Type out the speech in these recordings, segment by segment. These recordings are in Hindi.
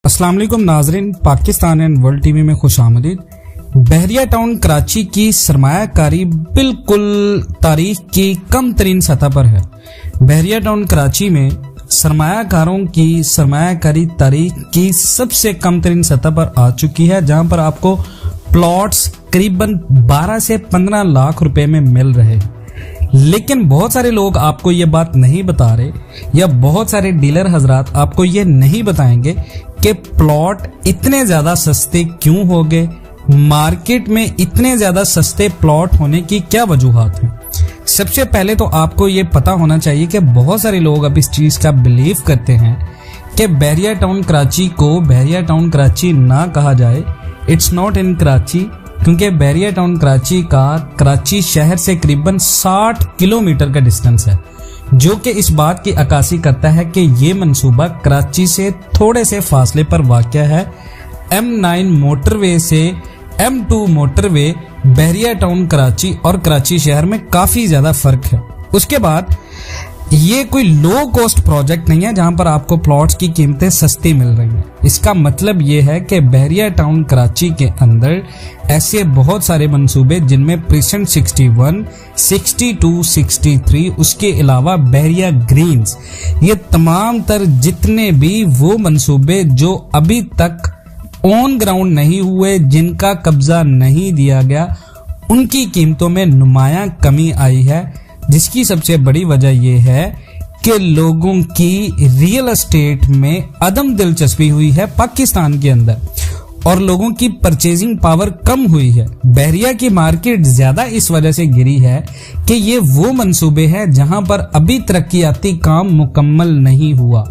अस्सलाम वालेकुम नाजरीन, पाकिस्तान एंड वर्ल्ड टीवी में खुश आमदीद। बहरिया टाउन कराची की सरमायाकारी बिल्कुल तारीख की कम तरीन सतह पर है। बहरिया टाउन कराची में सरमायाकारों की सरमायाकारी तारीख की सबसे कम तरीन सतह पर आ चुकी है, जहां पर आपको प्लॉट्स करीबन 12 से 15 लाख रुपए में मिल रहे हैं। लेकिन बहुत सारे लोग आपको ये बात नहीं बता रहे, या बहुत सारे डीलर हजरात आपको ये नहीं बताएंगे कि प्लॉट इतने ज्यादा सस्ते क्यों हो गए, मार्केट में इतने ज्यादा सस्ते प्लॉट होने की क्या वजूहात हैं। सबसे पहले तो आपको ये पता होना चाहिए कि बहुत सारे लोग अब इस चीज का बिलीव करते हैं कि बहरिया टाउन कराची को बहरिया टाउन कराची ना कहा जाए, इट्स नॉट इन कराची, क्योंकि बहरिया टाउन कराची का कराची शहर से करीबन 60 किलोमीटर का डिस्टेंस है, जो कि इस बात की अक्कासी करता है कि ये मंसूबा कराची से थोड़े से फासले पर वाक़या है। M9 मोटरवे से M2 मोटरवे बहरिया टाउन कराची और कराची शहर में काफ़ी ज़्यादा फ़र्क है। उसके बाद ये कोई लो कॉस्ट प्रोजेक्ट नहीं है जहां पर आपको प्लॉट्स की कीमतें सस्ती मिल रही हैं। इसका मतलब ये है कि बहरिया टाउन कराची के अंदर ऐसे बहुत सारे मंसूबे जिनमें प्रीसेंट 61, 62, 63, उसके अलावा बहरिया ग्रीन्स, ये तमाम तर जितने भी वो मंसूबे जो अभी तक ऑन ग्राउंड नहीं हुए, जिनका कब्जा नहीं दिया गया, उनकी कीमतों में नुमायां कमी आई है, जिसकी सबसे बड़ी वजह यह है कि लोगों की रियल एस्टेट में अदम दिलचस्पी हुई है पाकिस्तान के अंदर, और लोगों की परचेजिंग पावर कम हुई है। बहरिया की मार्केट ज्यादा इस वजह से गिरी है कि ये वो मंसूबे हैं जहां पर अभी तरक्याती काम मुकम्मल नहीं हुआ।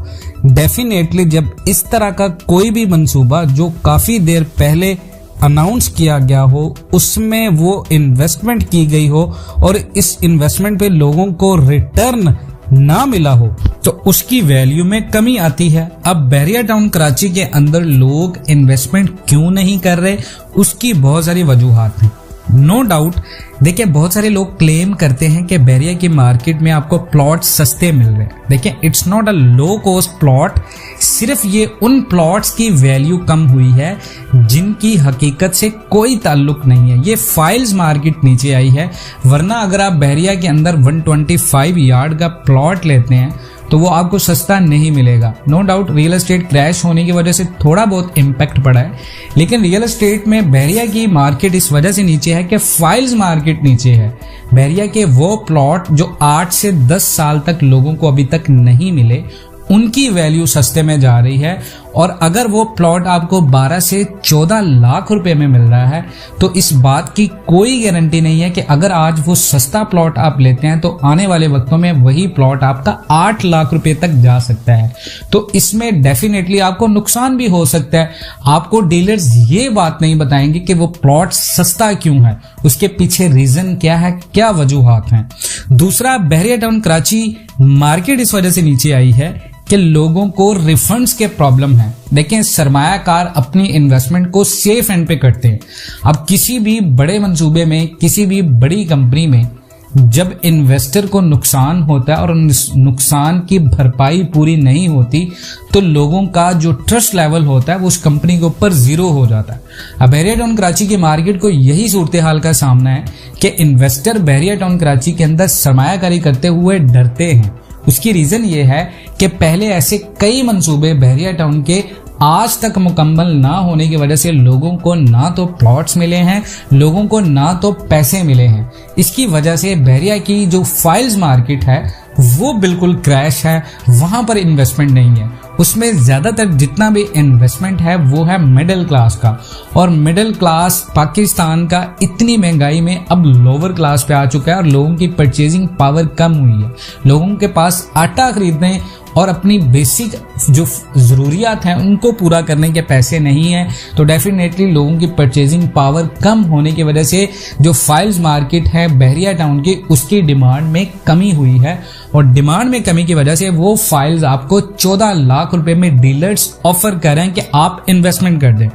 डेफिनेटली जब इस तरह का कोई भी मंसूबा जो काफी देर पहले अनाउंस किया गया हो, उसमें वो इन्वेस्टमेंट की गई हो और इस इन्वेस्टमेंट पे लोगों को रिटर्न ना मिला हो, तो उसकी वैल्यू में कमी आती है। अब बहरिया टाउन कराची के अंदर लोग इन्वेस्टमेंट क्यों नहीं कर रहे, उसकी बहुत सारी वजूहात हैं। नो डाउट, देखिए बहुत सारे लोग क्लेम करते हैं कि बहरिया की मार्केट में आपको प्लॉट सस्ते मिल रहे हैं। देखिए it's not a low cost plot, सिर्फ ये उन प्लॉट्स की वैल्यू कम हुई है जिनकी हकीकत से कोई ताल्लुक नहीं है। ये फाइल्स मार्केट नीचे आई है, वरना अगर आप बहरिया के अंदर 125 यार्ड का प्लॉट लेते हैं तो वो आपको सस्ता नहीं मिलेगा। No doubt real estate crash होने की वजह से थोड़ा बहुत इम्पैक्ट पड़ा है, लेकिन रियल एस्टेट में बहरिया की मार्केट इस वजह से नीचे है कि फाइल्स मार्केट नीचे है। बहरिया के वो प्लॉट जो 8 से 10 साल तक लोगों को अभी तक नहीं मिले, उनकी वैल्यू सस्ते में जा रही है। और अगर वो प्लॉट आपको 12 से 14 लाख रुपए में मिल रहा है, तो इस बात की कोई गारंटी नहीं है कि अगर आज वो सस्ता प्लॉट आप लेते हैं तो आने वाले वक्तों में वही प्लॉट आपका 8 लाख रुपए तक जा सकता है। तो इसमें डेफिनेटली आपको नुकसान भी हो सकता है। आपको डीलर्स ये बात नहीं बताएंगे कि वो प्लॉट सस्ता क्यों है, उसके पीछे रीजन क्या है, क्या वजूहात हैं। दूसरा, बहरिया टाउन कराची मार्केट इस वजह से नीचे आई है कि लोगों को रिफंड्स के प्रॉब्लम है। देखें, सरमायाकार अपनी इन्वेस्टमेंट को सेफ एंड पे करते हैं। अब किसी भी बड़े मंसूबे में, किसी भी बड़ी कंपनी में जब इन्वेस्टर को नुकसान होता है और नुकसान की भरपाई पूरी नहीं होती, तो लोगों का जो ट्रस्ट लेवल होता है वो उस कंपनी के ऊपर जीरो हो जाता है। अब बहरिया टाउन कराची की मार्केट को यही सूरत हाल का सामना है कि इन्वेस्टर बहरिया टाउन कराची के अंदर सरमायाकारी करते हुए डरते हैं। उसकी रीजन ये है कि पहले ऐसे कई मंसूबे बहरिया टाउन के आज तक मुकम्मल ना होने की वजह से लोगों को ना तो प्लॉट्स मिले हैं, लोगों को ना तो पैसे मिले हैं। इसकी वजह से बहरिया की जो फाइल्स मार्केट है वो बिल्कुल क्रैश है, वहां पर इन्वेस्टमेंट नहीं है। उसमें ज्यादातर जितना भी इन्वेस्टमेंट है वो है मिडिल क्लास का, और मिडिल क्लास पाकिस्तान का इतनी महंगाई में अब लोअर क्लास पे आ चुका है और लोगों की परचेजिंग पावर कम हुई है। लोगों के पास आटा खरीदने और अपनी बेसिक जो जरूरियात हैं उनको पूरा करने के पैसे नहीं है, तो डेफिनेटली लोगों की परचेजिंग पावर कम होने की वजह से जो फाइल्स मार्केट है बहरिया टाउन की, उसकी डिमांड में कमी हुई है, और डिमांड में कमी की वजह से वो फाइल्स आपको 14 लाख रुपए में डीलर्स ऑफर कर रहे हैं कि आप इन्वेस्टमेंट कर दें।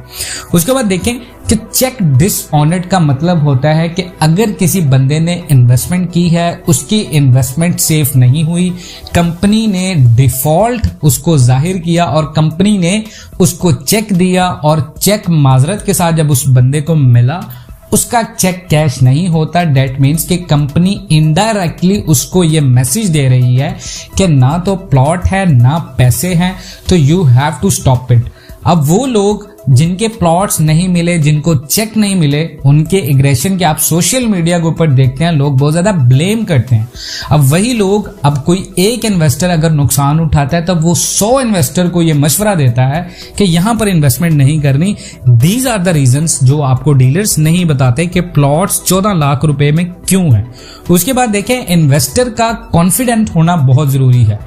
उसके बाद देखें कि चेक डिसऑनर्ड का मतलब होता है कि अगर किसी बंदे ने इन्वेस्टमेंट की है, उसकी इन्वेस्टमेंट सेफ नहीं हुई, कंपनी ने डिफॉल्ट उसको जाहिर किया और कंपनी ने उसको चेक दिया और चेक माजरत के साथ जब उस बंदे को मिला उसका चेक कैश नहीं होता, डेट मीन्स कि कंपनी इनडायरेक्टली उसको ये मैसेज दे रही है कि ना तो प्लॉट है ना पैसे हैं, तो you have to stop it. अब वो लोग जिनके प्लॉट्स नहीं मिले, जिनको चेक नहीं मिले, उनके एग्रेशन के आप सोशल मीडिया के ऊपर देखते हैं, लोग बहुत ज्यादा ब्लेम करते हैं। अब वही लोग, अब कोई एक इन्वेस्टर अगर नुकसान उठाता है तब वो 100 इन्वेस्टर को ये मशवरा देता है कि यहां पर इन्वेस्टमेंट नहीं करनी। दीज आर द रीजंस जो आपको डीलर्स नहीं बताते कि प्लॉट्स 14 लाख रुपए में क्यों है। उसके बाद देखें, इन्वेस्टर का कॉन्फिडेंट होना बहुत जरूरी है।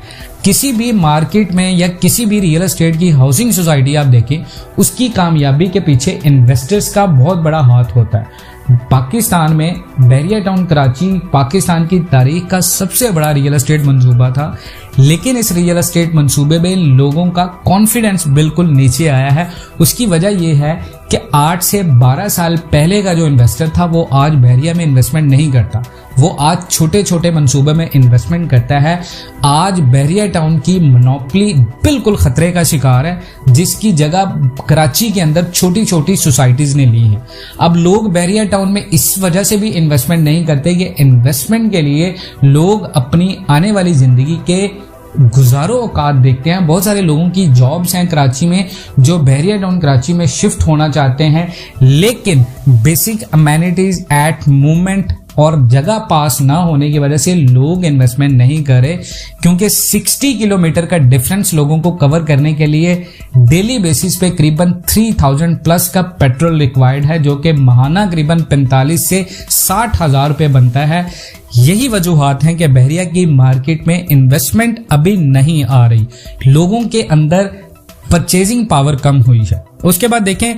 किसी भी मार्केट में या किसी भी रियल एस्टेट की हाउसिंग सोसाइटी आप देखें, उसकी कामयाबी के पीछे इन्वेस्टर्स का बहुत बड़ा हाथ होता है। पाकिस्तान में बहरिया टाउन कराची पाकिस्तान की तारीख का सबसे बड़ा रियल एस्टेट मंसूबा था, लेकिन इस रियल एस्टेट मंसूबे में लोगों का कॉन्फिडेंस बिल्कुल नीचे आया है। उसकी वजह यह है कि 8 से 12 साल पहले का जो इन्वेस्टर था वो आज बहरिया में इन्वेस्टमेंट नहीं करता, वो आज छोटे छोटे मंसूबे में इन्वेस्टमेंट करता है। आज बहरिया टाउन की मोनोपोली बिल्कुल खतरे का शिकार है, जिसकी जगह कराची के अंदर छोटी छोटी सोसाइटीज ने ली है। अब लोग बहरिया टाउन में इस वजह से भी इन्वेस्टमेंट नहीं करते कि इन्वेस्टमेंट के लिए लोग अपनी आने वाली जिंदगी के गुजारो औकात देखते हैं। बहुत सारे लोगों की जॉब्स हैं कराची में जो बहरिया टाउन कराची में शिफ्ट होना चाहते हैं, लेकिन बेसिक अमेनिटीज एट मोमेंट और जगह पास ना होने की वजह से लोग इन्वेस्टमेंट नहीं करे, क्योंकि 60 किलोमीटर का डिफरेंस लोगों को कवर करने के लिए डेली बेसिस पे करीबन 3000 प्लस का पेट्रोल रिक्वायर्ड है, जो कि माहाना करीबन 45 से 60 हजार रुपये बनता है। यही वजूहात हैं कि बहरिया की मार्केट में इन्वेस्टमेंट अभी नहीं आ रही, लोगों के अंदर परचेजिंग पावर कम हुई है। उसके बाद देखें,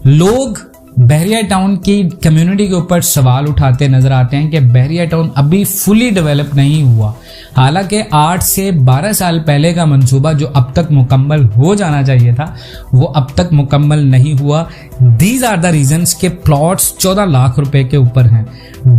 लोग बहरिया टाउन की कम्युनिटी के ऊपर सवाल उठाते नजर आते हैं कि बहरिया टाउन अभी फुली डेवलप नहीं हुआ, हालांकि 8 से 12 साल पहले का मंसूबा जो अब तक मुकम्मल हो जाना चाहिए था वो अब तक मुकम्मल नहीं हुआ। दीज आर द रीजंस के प्लॉट्स 14 लाख रुपए के ऊपर हैं।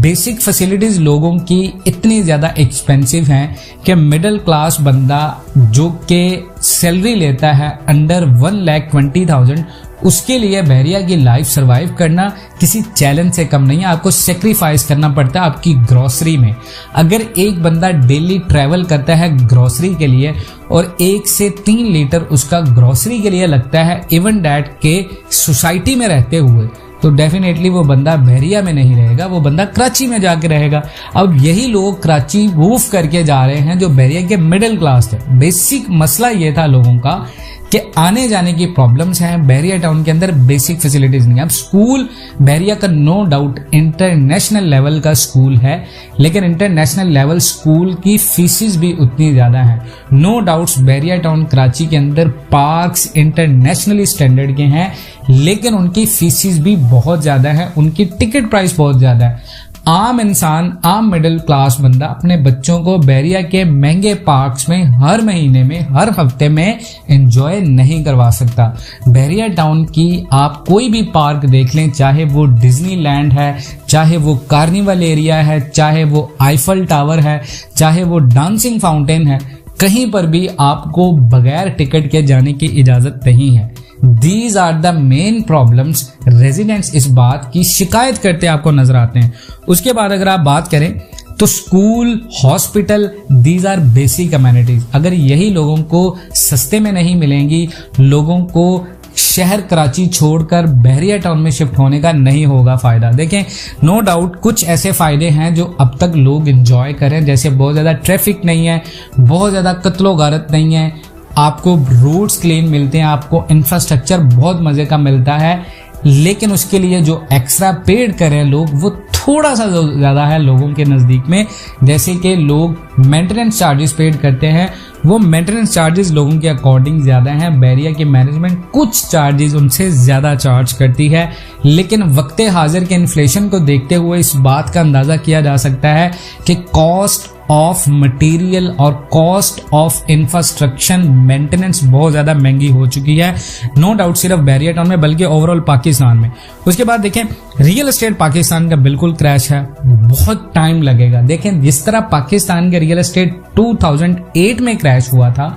बेसिक फैसिलिटीज लोगों की इतनी ज्यादा एक्सपेंसिव हैं कि मिडिल क्लास बंदा जो कि सैलरी लेता है अंडर 1,20,000, उसके लिए बहरिया की लाइफ सरवाइव करना किसी चैलेंज से कम नहीं है। आपको सेक्रीफाइस करना पड़ता है आपकी ग्रोसरी में। अगर एक बंदा डेली ट्रैवल करता है ग्रोसरी के लिए और 1 से 3 लीटर उसका ग्रोसरी के लिए लगता है, इवन डैट के सोसाइटी में रहते हुए, तो डेफिनेटली वो बंदा बहरिया में नहीं रहेगा, वो बंदा कराची में जाके रहेगा। अब यही लोग कराची मूव करके जा रहे हैं जो बहरिया के मिडिल क्लास थे। बेसिक मसला ये था लोगों का कि आने जाने की प्रॉब्लम्स हैं, बहरिया टाउन के अंदर बेसिक फैसिलिटीज नहीं है। अब स्कूल बहरिया का नो डाउट इंटरनेशनल लेवल का स्कूल है, लेकिन इंटरनेशनल लेवल स्कूल की फीसिस भी उतनी ज्यादा हैं। नो डाउट्स बहरिया टाउन कराची के अंदर पार्क्स इंटरनेशनली स्टैंडर्ड के हैं, लेकिन उनकी फीसिस भी बहुत ज्यादा है, उनकी टिकट प्राइस बहुत ज्यादा है। आम इंसान, आम मिडिल क्लास बंदा अपने बच्चों को बहरिया के महंगे पार्क्स में हर महीने में, हर हफ्ते में एंजॉय नहीं करवा सकता। बहरिया टाउन की आप कोई भी पार्क देख लें, चाहे वो डिज्नीलैंड है, चाहे वो कार्निवल एरिया है, चाहे वो आईफल टावर है, चाहे वो डांसिंग फाउंटेन है, कहीं पर भी आपको बगैर टिकट के जाने की इजाजत नहीं है। These are the main problems residents इस बात की शिकायत करते आपको नजर आते हैं। उसके बाद अगर आप बात करें तो school, hospital, these are basic amenities. अगर यही लोगों को सस्ते में नहीं मिलेंगी, लोगों को शहर कराची छोड़कर बहरिया टाउन में शिफ्ट होने का नहीं होगा फायदा। देखें, नो डाउट कुछ ऐसे फायदे हैं जो अब तक लोग एंजॉय करें, जैसे बहुत ज्यादा ट्रैफिक नहीं है, बहुत ज्यादा कत्लो गारत नहीं है, आपको रोड्स क्लीन मिलते हैं, आपको इंफ्रास्ट्रक्चर बहुत मजे का मिलता है, लेकिन उसके लिए जो एक्स्ट्रा पेड करें लोग वो थोड़ा सा ज्यादा है लोगों के नजदीक में। जैसे कि लोग मेंटेनेंस चार्जेस पेड करते हैं, वो मेंटेनेंस चार्जेस लोगों के अकॉर्डिंग ज्यादा हैं। बहरिया की मैनेजमेंट कुछ चार्जेस उनसे ज्यादा चार्ज करती है, लेकिन वक्ते हाजिर के इन्फ्लेशन को देखते हुए इस बात का अंदाजा किया जा सकता है कि कॉस्ट ऑफ मटेरियल और कॉस्ट ऑफ इंफ्रास्ट्रक्चर मेंटेनेंस बहुत ज्यादा महंगी हो चुकी है, नो डाउट सिर्फ बहरिया टाउन में बल्कि ओवरऑल पाकिस्तान में। उसके बाद देखें रियल एस्टेट पाकिस्तान का बिल्कुल क्रैश है, बहुत टाइम लगेगा। देखें जिस तरह पाकिस्तान के रियल एस्टेट 2008 में क्रैश हुआ था,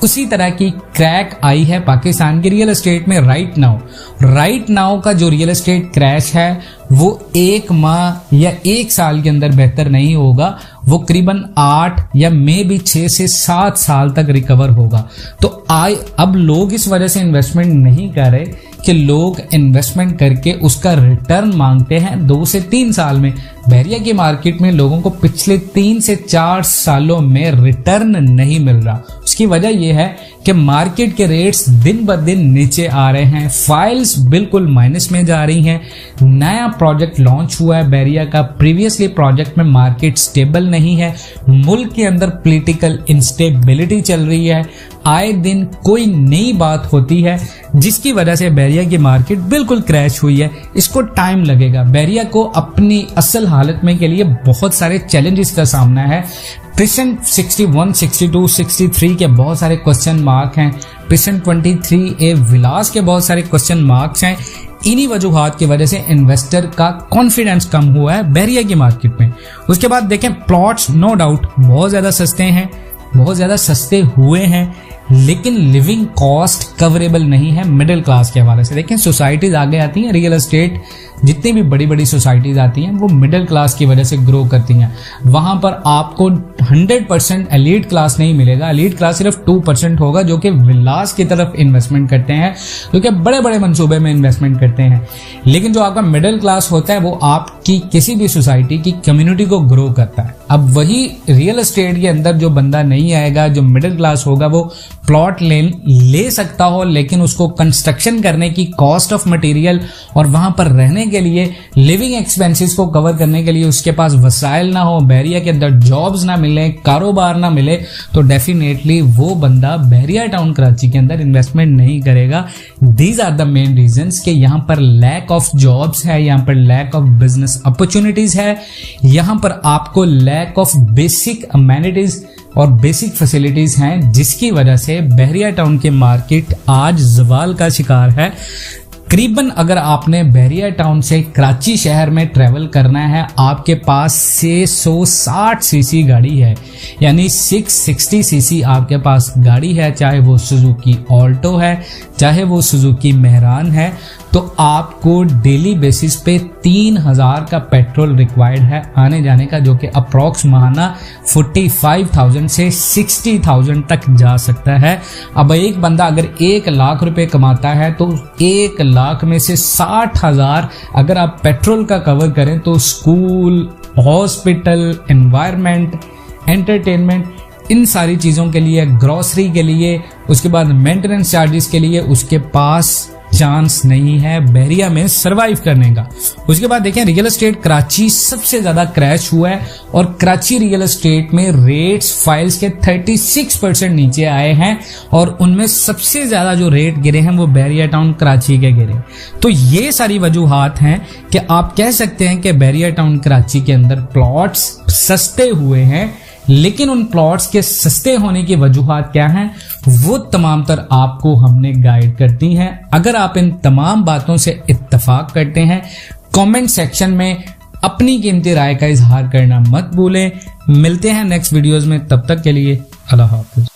उसी तरह की क्रैक आई है पाकिस्तान के रियल एस्टेट में राइट नाउ का जो रियल एस्टेट क्रैश है वो 1 माह या 1 साल के अंदर बेहतर नहीं होगा, वो करीबन 8 या मे भी 6 से 7 साल तक रिकवर होगा। तो अब लोग इस वजह से इन्वेस्टमेंट नहीं कर रहे कि लोग इन्वेस्टमेंट करके उसका रिटर्न मांगते हैं 2 से 3 साल में। बहरिया की मार्केट में लोगों को पिछले 3 से 4 सालों में रिटर्न नहीं मिल रहा। उसकी वजह यह है कि मार्केट के रेट्स दिन ब दिन नीचे आ रहे हैं, फाइल्स बिल्कुल माइनस में जा रही हैं। नया प्रोजेक्ट लॉन्च हुआ है बहरिया का, प्रीवियसली प्रोजेक्ट में मार्केट स्टेबल नहीं है, मुल्क के अंदर पॉलिटिकल इंस्टेबिलिटी चल रही है, आए दिन कोई नई बात होती है जिसकी वजह से बहरिया की मार्केट बिल्कुल क्रैश हुई है। इसको टाइम लगेगा, बहरिया को अपनी असल हालत में के लिए बहुत सारे चैलेंजेस का सामना है। प्रेजेंट 61, 62, 63 के बहुत सारे क्वेश्चन मार्क हैं, प्रेजेंट 23A विलास के बहुत सारे क्वेश्चन मार्क्स हैं। इन्हीं वजूहात की वजह से इन्वेस्टर का कॉन्फिडेंस कम हुआ है बहरिया की मार्केट में। उसके बाद देखें प्लॉट्स नो डाउट बहुत ज्यादा सस्ते हैं, बहुत ज्यादा सस्ते हुए हैं, लेकिन लिविंग कॉस्ट कवरेबल नहीं है मिडिल क्लास के हवाले से। देखें सोसाइटीज आगे आती हैं, रियल एस्टेट जितनी भी बड़ी बड़ी सोसाइटीज आती हैं वो मिडिल क्लास की वजह से ग्रो करती हैं। वहां पर आपको 100% एलीट क्लास नहीं मिलेगा, एलीट क्लास सिर्फ 2% होगा जो कि विलास की तरफ इन्वेस्टमेंट करते हैं, जो कि बड़े बड़े मंसूबे में इन्वेस्टमेंट करते हैं। लेकिन जो आपका मिडिल क्लास होता है वो आपकी किसी भी सोसाइटी की कम्युनिटी को ग्रो करता है। अब वही रियल एस्टेट के अंदर जो बंदा नहीं आएगा, जो मिडिल क्लास होगा, वो प्लॉट ले सकता हो, लेकिन उसको कंस्ट्रक्शन करने की कॉस्ट ऑफ मटेरियल और वहां पर रहने के लिए लिविंग एक्सपेंसेस को कवर करने के लिए उसके पास वसाइल ना हो, बहरिया के अंदर जॉब्स ना मिले, कारोबार ना मिले, तो डेफिनेटली वो बंदा बहरिया टाउन कराची के अंदर इन्वेस्टमेंट नहीं करेगा। These are the main reasons कि यहाँ पर लैक ऑफ जॉब्स है, यहाँ पर लैक ऑफ बिजनेस अपॉर्चुनिटीज है, यहाँ पर आपको लैक ऑफ बेसिक अमेनिटीज और बेसिक फैसिलिटीज हैं, जिसकी वजह से बहरिया टाउन की मार्केट आज जवाल का शिकार है। करीबन अगर आपने बहरिया टाउन से कराची शहर में ट्रेवल करना है, आपके पास 660 सीसी गाड़ी है, यानी 660 सीसी आपके पास गाड़ी है, चाहे वो सुजुकी ऑल्टो है, चाहे वो सुजुकी मेहरान है, तो आपको डेली बेसिस पे 3000 का पेट्रोल रिक्वायर्ड है आने जाने का, जो कि अप्रॉक्स महाना 45,000 से 60,000 तक जा सकता है। अब एक बंदा अगर 1 लाख रुपए कमाता है तो 1 लाख में से 60,000 अगर आप पेट्रोल का कवर करें तो स्कूल, हॉस्पिटल, एनवायरनमेंट, एंटरटेनमेंट, इन सारी चीज़ों के लिए, ग्रोसरी के लिए, उसके बाद मेंटेनेंस चार्जेस के लिए उसके पास चांस नहीं है बहरिया में सरवाइव करने का। उसके बाद देखें रियल एस्टेट कराची सबसे ज्यादा क्रैश हुआ है और कराची रियल एस्टेट में रेट्स फाइल्स के 36% नीचे आए हैं और उनमें सबसे ज्यादा जो रेट गिरे हैं वो बहरिया टाउन कराची के गिरे। तो ये सारी वजूहात हैं कि आप कह सकते हैं कि बहरिया टाउन कराची के अंदर प्लॉट्स सस्ते हुए हैं, लेकिन उन प्लॉट्स के सस्ते होने की वजूहात क्या हैं वो तमाम तर आपको हमने गाइड करती हैं। अगर आप इन तमाम बातों से इत्तफाक करते हैं, कमेंट सेक्शन में अपनी कीमती राय का इजहार करना मत भूलें। मिलते हैं नेक्स्ट वीडियोस में, तब तक के लिए अल्लाह हाफिज।